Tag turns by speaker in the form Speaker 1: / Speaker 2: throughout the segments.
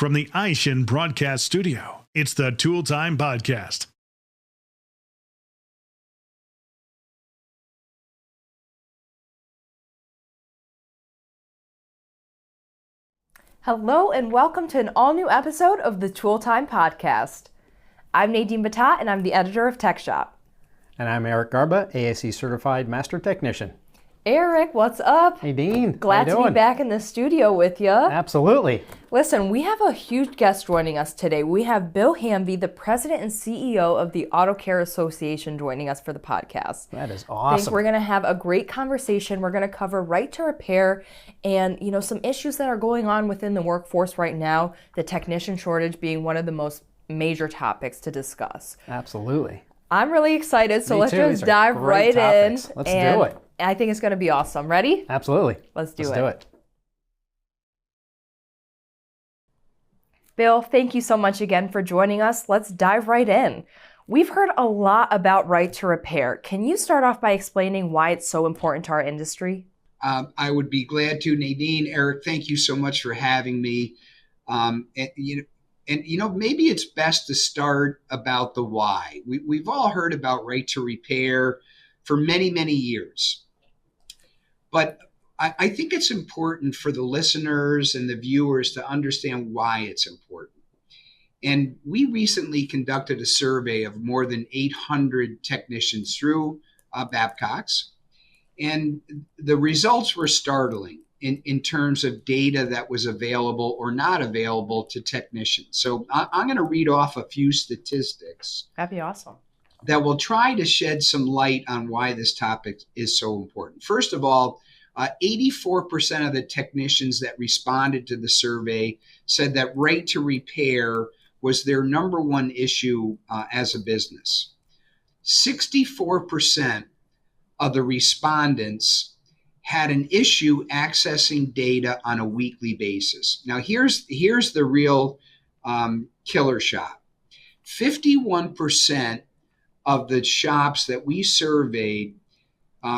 Speaker 1: From the iShin Broadcast Studio, it's the Tool Time Podcast.
Speaker 2: Hello and welcome to an all-new episode of the Tool Time Podcast. I'm Nadine Batat and I'm the editor of Tech Shop.
Speaker 3: And I'm Eric Garba, ASE Certified Master Technician.
Speaker 2: Eric, what's up?
Speaker 3: Hey, Dean.
Speaker 2: Glad to be back in the studio with you.
Speaker 3: Absolutely.
Speaker 2: Listen, we have a huge guest joining us today. We have Bill Hamby, the president and CEO of the Auto Care Association, joining us for the podcast.
Speaker 3: That is awesome.
Speaker 2: I think we're going to have a great conversation. We're going to cover right to repair and, some issues that are going on within the workforce right now, the technician shortage being one of the most major topics to discuss.
Speaker 3: Absolutely.
Speaker 2: I'm really excited, so let's just dive right in.
Speaker 3: Let's do it.
Speaker 2: I think it's going to be awesome. Ready?
Speaker 3: Absolutely.
Speaker 2: Let's do it. Bill, thank you so much again for joining us. Let's dive right in. We've heard a lot about right to repair. Can you start off by explaining why it's so important to our industry?
Speaker 4: I would be glad to, Nadine. Eric, thank you so much for having me. Maybe it's best to start about the why. We've all heard about right to repair for many, many years. But I think it's important for the listeners and the viewers to understand why it's important. And we recently conducted a survey of more than 800 technicians through Babcock's. And the results were startling in terms of data that was available or not available to technicians. So I'm going to read off a few statistics.
Speaker 2: That'd be awesome.
Speaker 4: That will try to shed some light on why this topic is so important. First of all, 84% of the technicians that responded to the survey said that right to repair was their number one issue as a business. 64% of the respondents had an issue accessing data on a weekly basis. Now, here's the real killer shot. 51% of the shops that we surveyed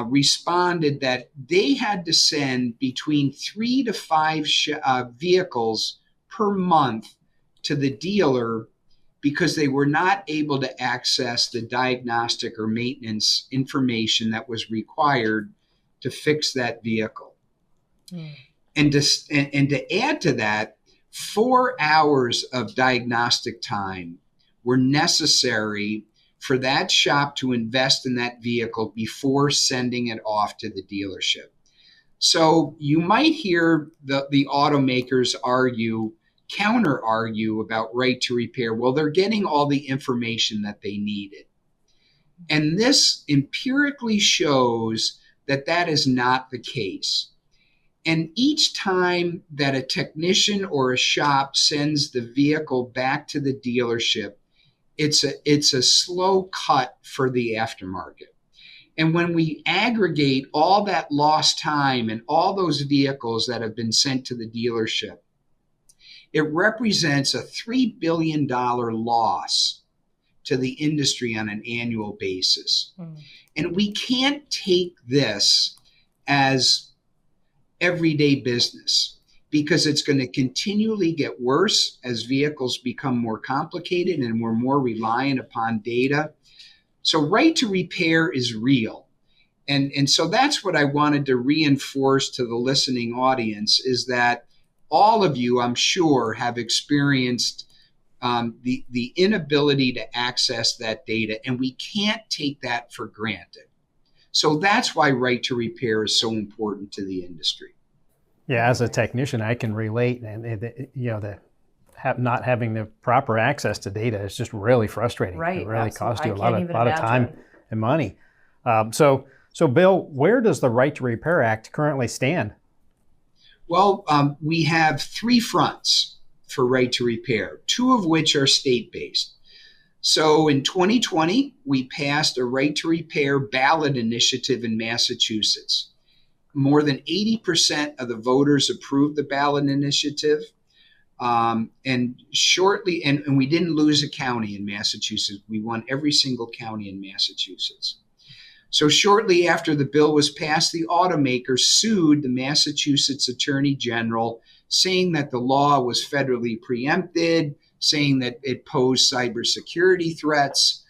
Speaker 4: responded that they had to send between 3 to 5 vehicles per month to the dealer because they were not able to access the diagnostic or maintenance information that was required to fix that vehicle. And to add to that, 4 hours of diagnostic time were necessary for that shop to invest in that vehicle before sending it off to the dealership. So you might hear the automakers counter argue about right to repair. Well, they're getting all the information that they needed. And this empirically shows that that is not the case. And each time that a technician or a shop sends the vehicle back to the dealership, it's a slow cut for the aftermarket. And when we aggregate all that lost time and all those vehicles that have been sent to the dealership, it represents a $3 billion loss to the industry on an annual basis. And we can't take this as everyday business, because it's going to continually get worse as vehicles become more complicated and we're more reliant upon data. So right to repair is real. And so that's what I wanted to reinforce to the listening audience, is that all of you, I'm sure, have experienced the inability to access that data, and we can't take that for granted. So that's why right to repair is so important to the industry.
Speaker 3: Yeah, as a technician, I can relate, and not having the proper access to data is just really frustrating.
Speaker 2: Right,
Speaker 3: it really
Speaker 2: absolutely.
Speaker 3: costs you a lot of time and money. So Bill, where does the Right to Repair Act currently stand?
Speaker 4: Well, we have 3 fronts for right to repair, 2 of which are state-based. So in 2020, we passed a right to repair ballot initiative in Massachusetts. More than 80% of the voters approved the ballot initiative. And we didn't lose a county in Massachusetts. We won every single county in Massachusetts. So shortly after the bill was passed, the automakers sued the Massachusetts Attorney General, saying that the law was federally preempted, saying that it posed cybersecurity threats.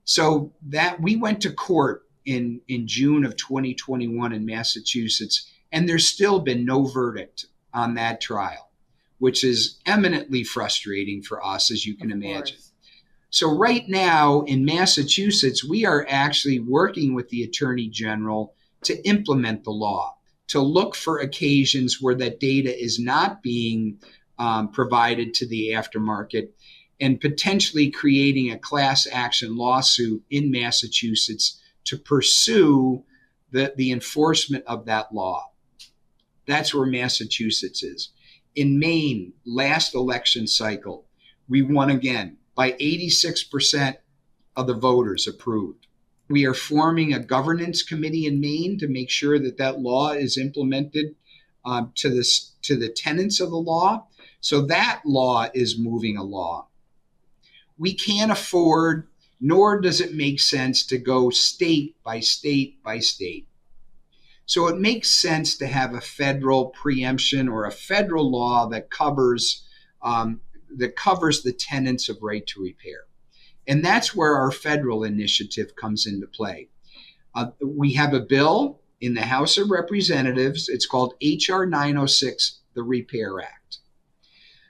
Speaker 4: So that we went to court in June of 2021 in Massachusetts, and there's still been no verdict on that trial, which is eminently frustrating for us, as you can imagine. So right now in Massachusetts, we are actually working with the Attorney General to implement the law, to look for occasions where that data is not being provided to the aftermarket, and potentially creating a class action lawsuit in Massachusetts to pursue the enforcement of that law. That's where Massachusetts is. In Maine, last election cycle, we won again by 86% of the voters approved. We are forming a governance committee in Maine to make sure that that law is implemented to the tenets of the law. So that law is moving along. We can't afford, nor does it make sense to go state by state by state. So it makes sense to have a federal preemption or a federal law that covers the tenets of right to repair. And that's where our federal initiative comes into play. We have a bill in the House of Representatives. It's called H.R. 906, the Repair Act.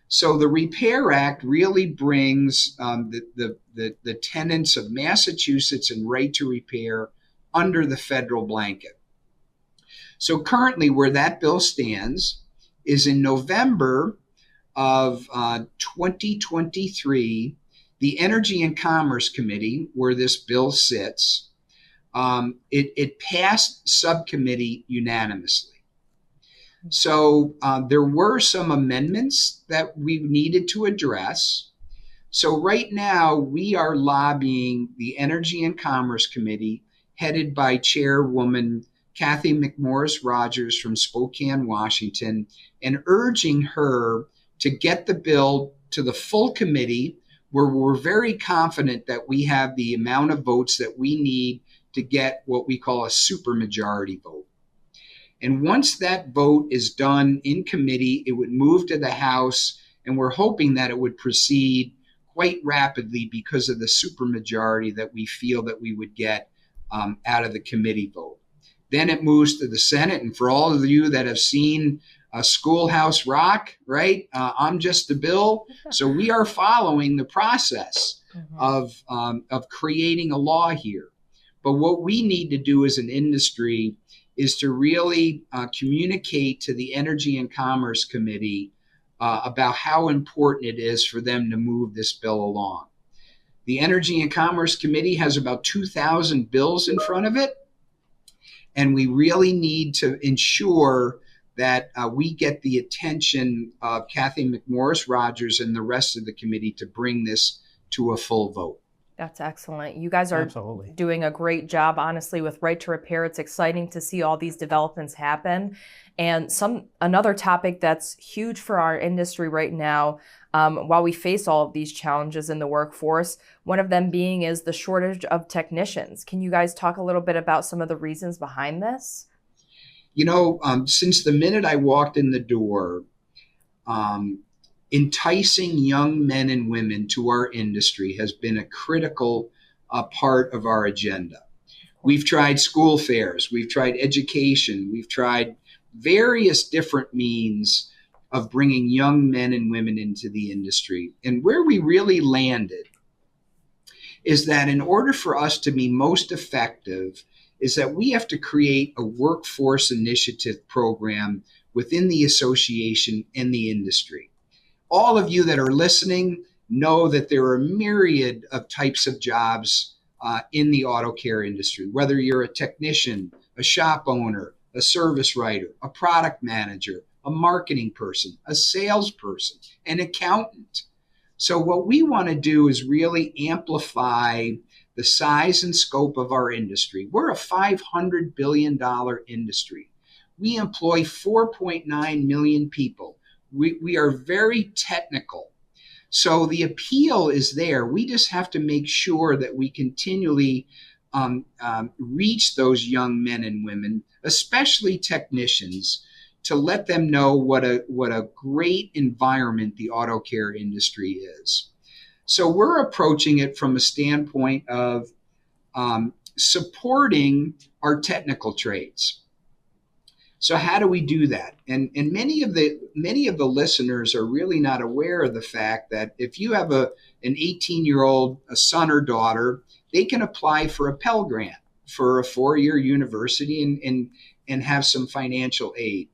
Speaker 4: So the Repair Act really brings the tenets of Massachusetts and right to repair under the federal blanket. So currently where that bill stands is in November of 2023, the Energy and Commerce Committee, where this bill sits, it passed subcommittee unanimously. So there were some amendments that we needed to address. So right now we are lobbying the Energy and Commerce Committee, headed by Chairwoman Cathy McMorris Rodgers from Spokane, Washington, and urging her to get the bill to the full committee, where we're very confident that we have the amount of votes that we need to get what we call a supermajority vote. And once that vote is done in committee, it would move to the House, and we're hoping that it would proceed quite rapidly because of the supermajority that we feel that we would get out of the committee vote. Then it moves to the Senate, and for all of you that have seen Schoolhouse Rock, right? I'm just a bill. So we are following the process of creating a law here. But what we need to do as an industry is to really communicate to the Energy and Commerce Committee about how important it is for them to move this bill along. The Energy and Commerce Committee has about 2,000 bills in front of it, and we really need to ensure that we get the attention of Cathy McMorris Rodgers and the rest of the committee to bring this to a full vote.
Speaker 2: That's excellent. You guys are
Speaker 3: Absolutely
Speaker 2: doing a great job, honestly, with right to repair. It's exciting to see all these developments happen. And another topic that's huge for our industry right now, while we face all of these challenges in the workforce, one of them being is the shortage of technicians. Can you guys talk a little bit about some of the reasons behind this?
Speaker 4: You know, since the minute I walked in the door, enticing young men and women to our industry has been a critical part of our agenda. We've tried school fairs, we've tried education, we've tried various different means of bringing young men and women into the industry. And where we really landed is that in order for us to be most effective, is that we have to create a workforce initiative program within the association and the industry. All of you that are listening know that there are a myriad of types of jobs in the auto care industry, whether you're a technician, a shop owner, a service writer, a product manager, a marketing person, a salesperson, an accountant. So what we want to do is really amplify the size and scope of our industry. We're a $500 billion industry. We employ 4.9 million people. We are very technical. So the appeal is there. We just have to make sure that we continually reach those young men and women, especially technicians, to let them know what a great environment the auto care industry is. So we're approaching it from a standpoint of supporting our technical trades. So how do we do that? And many of the listeners are really not aware of the fact that if you have an 18-year-old a son or daughter, they can apply for a Pell Grant for a 4-year university and have some financial aid.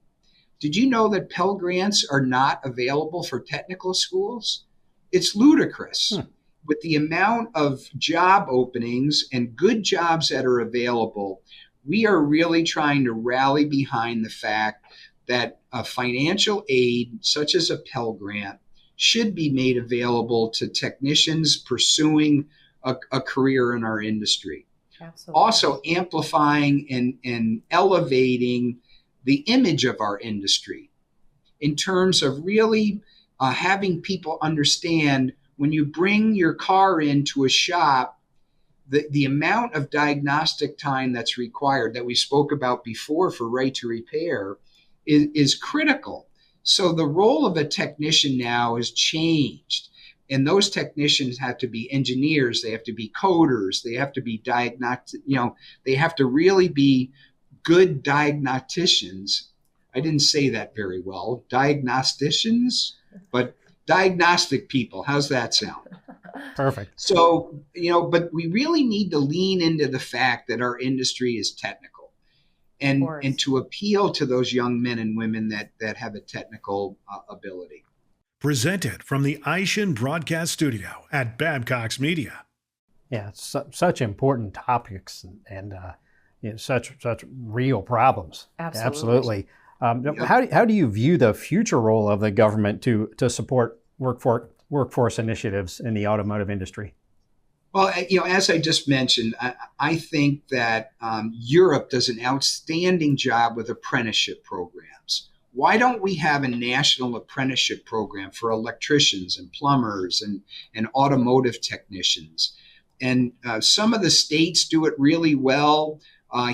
Speaker 4: Did you know that Pell Grants are not available for technical schools? It's ludicrous. With the amount of job openings and good jobs that are available, we are really trying to rally behind the fact that a financial aid, such as a Pell Grant, should be made available to technicians pursuing a career in our industry.
Speaker 2: Absolutely.
Speaker 4: Also amplifying and elevating the image of our industry in terms of really having people understand when you bring your car into a shop, the amount of diagnostic time that's required that we spoke about before for right to repair is critical. So the role of a technician now has changed. And those technicians have to be engineers, they have to be coders, they have to be they have to really be good diagnosticians. I didn't say that very well, diagnosticians, but diagnostic people. How's that sound?
Speaker 3: Perfect.
Speaker 4: So, but we really need to lean into the fact that our industry is technical and to appeal to those young men and women that have a technical ability.
Speaker 1: Presented from the Aishin Broadcast Studio at Babcock's Media.
Speaker 3: Yeah, such important topics and such real problems.
Speaker 2: Absolutely.
Speaker 3: How do you view the future role of the government to support workforce initiatives in the automotive industry?
Speaker 4: Well, as I just mentioned, I think that Europe does an outstanding job with apprenticeship programs. Why don't we have a national apprenticeship program for electricians and plumbers and automotive technicians? And some of the states do it really well.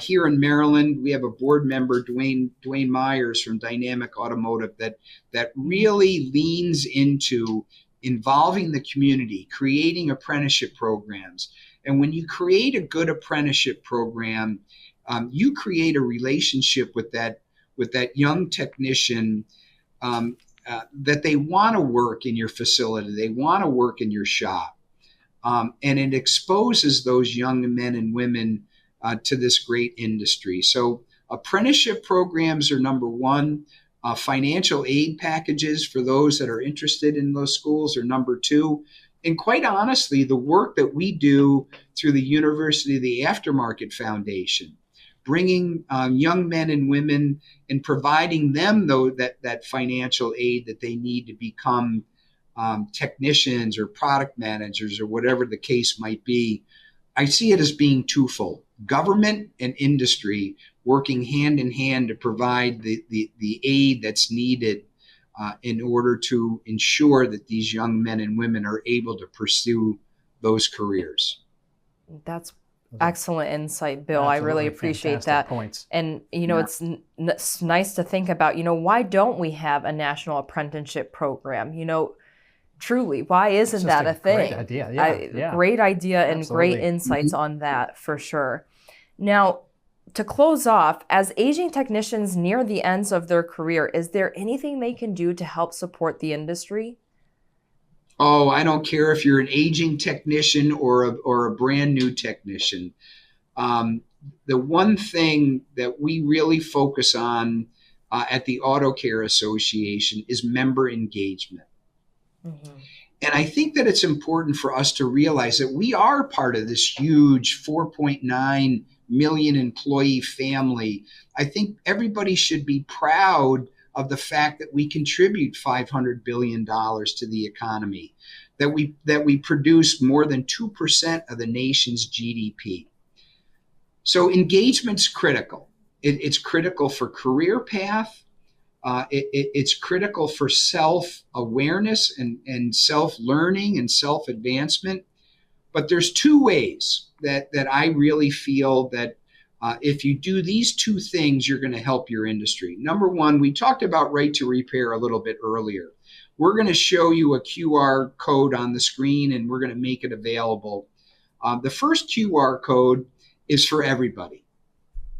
Speaker 4: Here in Maryland, we have a board member, Dwayne Myers from Dynamic Automotive, that really leans into involving the community, creating apprenticeship programs. And when you create a good apprenticeship program, you create a relationship with that young technician that they want to work in your facility, they want to work in your shop. And it exposes those young men and women to this great industry. So apprenticeship programs are number one. Financial aid packages for those that are interested in those schools are number two. And quite honestly, the work that we do through the University of the Aftermarket Foundation, bringing young men and women and providing them that financial aid that they need to become technicians or product managers or whatever the case might be, I see it as being twofold. Government and industry working hand in hand to provide the aid that's needed in order to ensure that these young men and women are able to pursue those careers.
Speaker 2: That's excellent insight, Bill.
Speaker 3: Absolutely.
Speaker 2: I really appreciate that.
Speaker 3: Points.
Speaker 2: And, it's nice to think about, why don't we have a national apprenticeship program? Truly, why isn't that a thing?
Speaker 3: Great idea. Yeah.
Speaker 2: Great idea and
Speaker 3: Absolutely.
Speaker 2: great insights on that for sure. Now, to close off, as aging technicians near the ends of their career, is there anything they can do to help support the industry?
Speaker 4: Oh, I don't care if you're an aging technician or a brand new technician. The one thing that we really focus on at the Auto Care Association is member engagement. Mm-hmm. And I think that it's important for us to realize that we are part of this huge 4.9 million employee family. I think everybody should be proud of the fact that we contribute $500 billion to the economy, that we produce more than 2% of the nation's GDP. So engagement's critical. It's critical for career path. It's critical for self-awareness and self-learning and self-advancement. But there's two ways that I really feel that If you do these two things, you're going to help your industry. Number one, we talked about right to repair a little bit earlier. We're going to show you a QR code on the screen, and we're going to make it available. The first QR code is for everybody.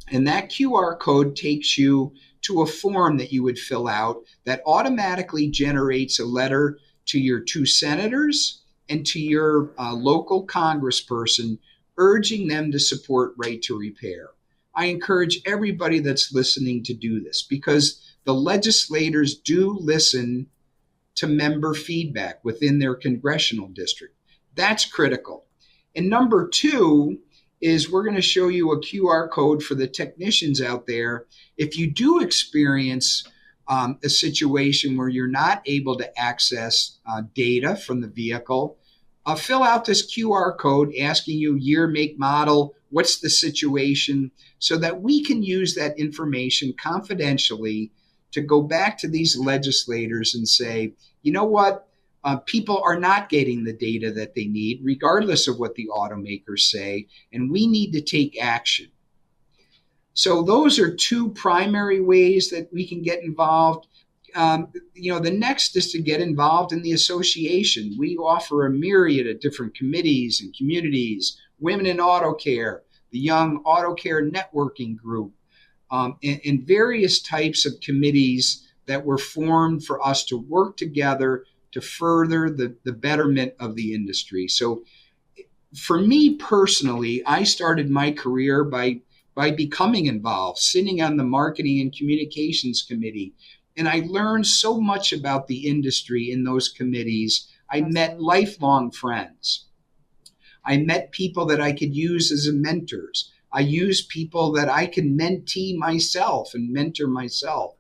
Speaker 4: And that QR code takes you to a form that you would fill out that automatically generates a letter to your 2 senators and to your local congressperson, urging them to support right to repair. I encourage everybody that's listening to do this, because the legislators do listen to member feedback within their congressional district. That's critical. And number 2 is we're going to show you a QR code for the technicians out there. If you do experience a situation where you're not able to access data from the vehicle, fill out this QR code asking you year, make, model, what's the situation, so that we can use that information confidentially to go back to these legislators and say, you know what, people are not getting the data that they need, regardless of what the automakers say, and we need to take action. So those are 2 primary ways that we can get involved. The next is to get involved in the association. We offer a myriad of different committees and communities, Women in Auto Care, the Young Auto Care Networking Group, and various types of committees that were formed for us to work together to further the betterment of the industry. So for me personally, I started my career by becoming involved, sitting on the marketing and communications committee. And I learned so much about the industry in those committees. I met lifelong friends. I met people that I could use as mentors. I used people that I can mentee myself and mentor myself.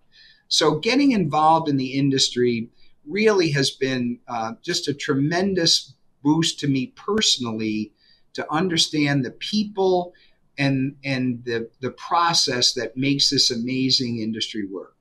Speaker 4: So getting involved in the industry really has been just a tremendous boost to me personally, to understand the people and the process that makes this amazing industry work.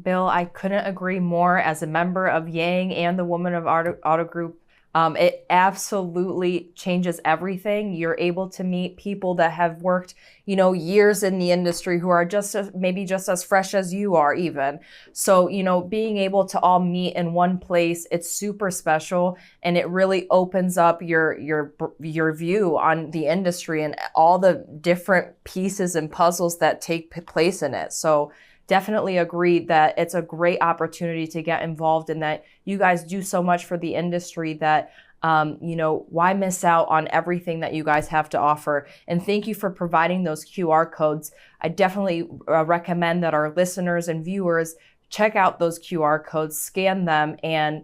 Speaker 2: Bill, I couldn't agree more. As a member of Yang and the Women of Auto Group, it absolutely changes everything. You're able to meet people that have worked, years in the industry, who are maybe just as fresh as you are even. So, being able to all meet in one place, it's super special, and it really opens up your view on the industry and all the different pieces and puzzles that take place in it. So definitely agree that it's a great opportunity to get involved in that. You guys do so much for the industry that, why miss out on everything that you guys have to offer? And thank you for providing those QR codes. I definitely recommend that our listeners and viewers check out those QR codes, scan them, and,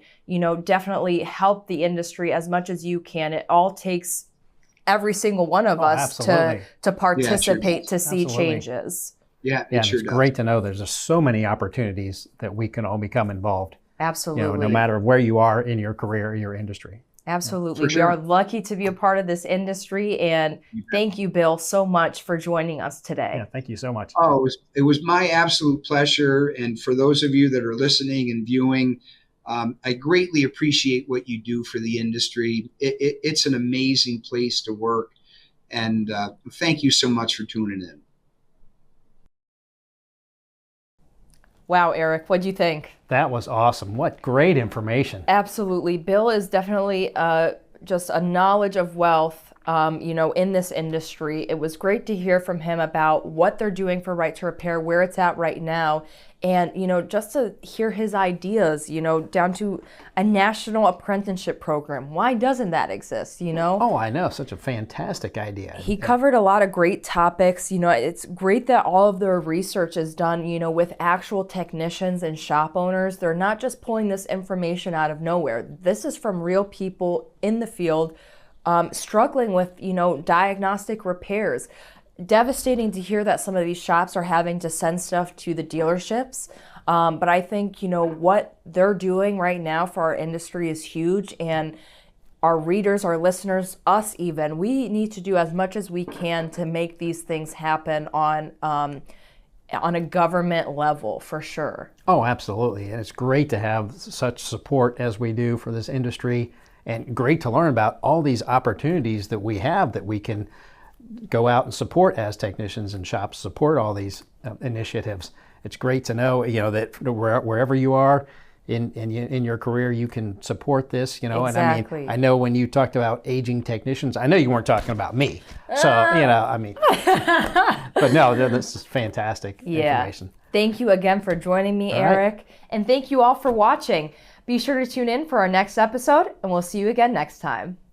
Speaker 2: definitely help the industry as much as you can. It all takes every single one of us to participate, to see changes.
Speaker 4: Yeah,
Speaker 3: it's great to know there's just so many opportunities that we can all become involved.
Speaker 2: Absolutely.
Speaker 3: No matter where you are in your career or your industry.
Speaker 2: Absolutely. We are lucky to be a part of this industry, and thank you, Bill, so much for joining us today.
Speaker 3: Yeah, thank you so much.
Speaker 4: Oh, it was my absolute pleasure. And for those of you that are listening and viewing, I greatly appreciate what you do for the industry. It's an amazing place to work. And thank you so much for tuning in.
Speaker 2: Wow, Eric, what'd you think?
Speaker 3: That was awesome. What great information.
Speaker 2: Absolutely. Bill is definitely just a knowledge of wealth, in this industry. It was great to hear from him about what they're doing for Right to Repair, where it's at right now, and, just to hear his ideas, down to a national apprenticeship program. Why doesn't that exist,
Speaker 3: Oh, I know. Such a fantastic idea.
Speaker 2: He covered a lot of great topics. It's great that all of their research is done, with actual technicians and shop owners. They're not just pulling this information out of nowhere. This is from real people in the field, struggling with, diagnostic repairs. Devastating to hear that some of these shops are having to send stuff to the dealerships. But I think, what they're doing right now for our industry is huge. And our readers, our listeners, us even, we need to do as much as we can to make these things happen on a government level, for sure.
Speaker 3: Oh, absolutely. And it's great to have such support as we do for this industry, and great to learn about all these opportunities that we have that we can go out and support as technicians and shops support all these initiatives. It's great to know, that wherever you are in your career, you can support this,
Speaker 2: Exactly.
Speaker 3: And I know when you talked about aging technicians, I know you weren't talking about me. So, but no, this is fantastic information.
Speaker 2: Thank you again for joining me, Eric. And thank you all for watching. Be sure to tune in for our next episode, and we'll see you again next time.